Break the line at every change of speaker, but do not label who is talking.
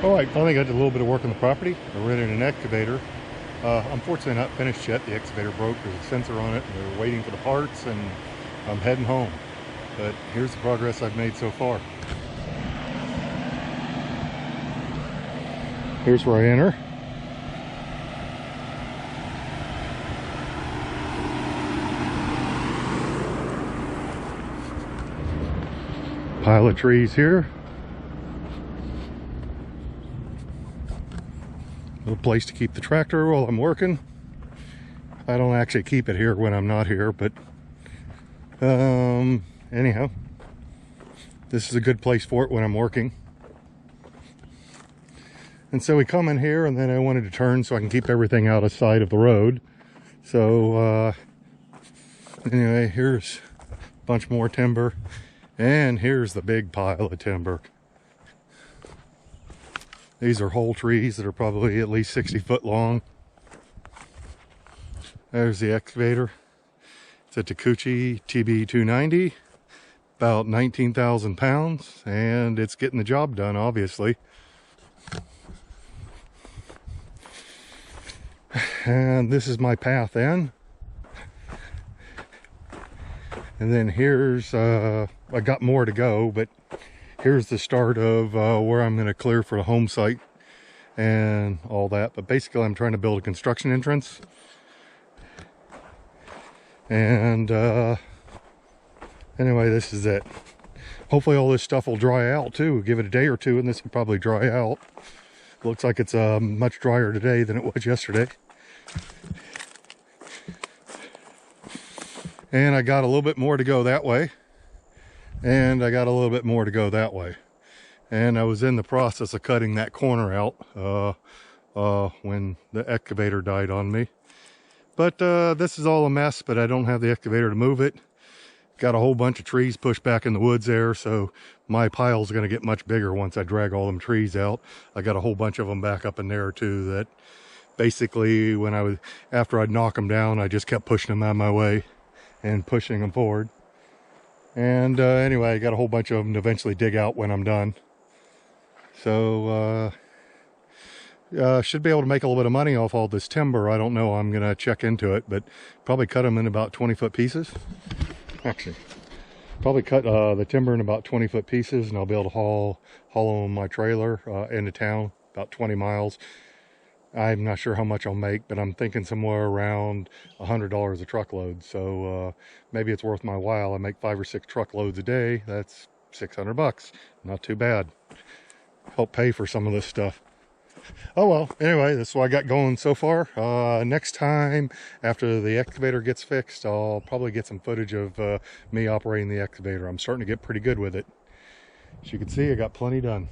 All right, finally got a little bit of work on the property. I rented an excavator. Unfortunately not finished yet. The excavator broke. There's a sensor on it, and they're waiting for the parts, and I'm heading home. But here's the progress I've made so far. Here's where I enter. Pile of trees here. A place to keep the tractor while I'm working. I don't actually keep it here when I'm not here, but anyhow, this is a good place for it when I'm working. And so we come in here, and then I wanted to turn so I can keep everything out of sight of the road. So anyway, here's a bunch more timber, and here's the big pile of timber. These are whole trees that are probably at least 60 foot long. There's the excavator. It's a Takeuchi TB290, about 19,000 pounds, and it's getting the job done, obviously. And this is my path in. And then here's, I got more to go, but here's the start of where I'm going to clear for the home site and all that. But basically I'm trying to build a construction entrance. And anyway, this is it. Hopefully all this stuff will dry out too. Give it a day or two and this will probably dry out. Looks like it's much drier today than it was yesterday. And I got a little bit more to go that way. And I got a little bit more to go that way. And I was in the process of cutting that corner out when the excavator died on me. But this is all a mess, but I don't have the excavator to move it. Got a whole bunch of trees pushed back in the woods there, so my pile's going to get much bigger once I drag all them trees out. I got a whole bunch of them back up in there too that basically after I'd knock them down, I just kept pushing them out of my way and pushing them forward. And anyway, I got a whole bunch of them to eventually dig out when I'm done. So should be able to make a little bit of money off all this timber. I don't know. I'm going to check into it, but probably cut them in about 20-foot pieces. Actually, probably cut the timber in about 20-foot pieces, and I'll be able to haul them my trailer into town, about 20 miles. I'm not sure how much I'll make, but I'm thinking somewhere around $100 a truckload. So maybe it's worth my while. I make 5 or 6 truckloads a day. That's $600. Not too bad. Help pay for some of this stuff. Oh well, anyway, that's what I got going so far. Next time, after the excavator gets fixed, I'll probably get some footage of me operating the excavator. I'm starting to get pretty good with it. As you can see, I got plenty done.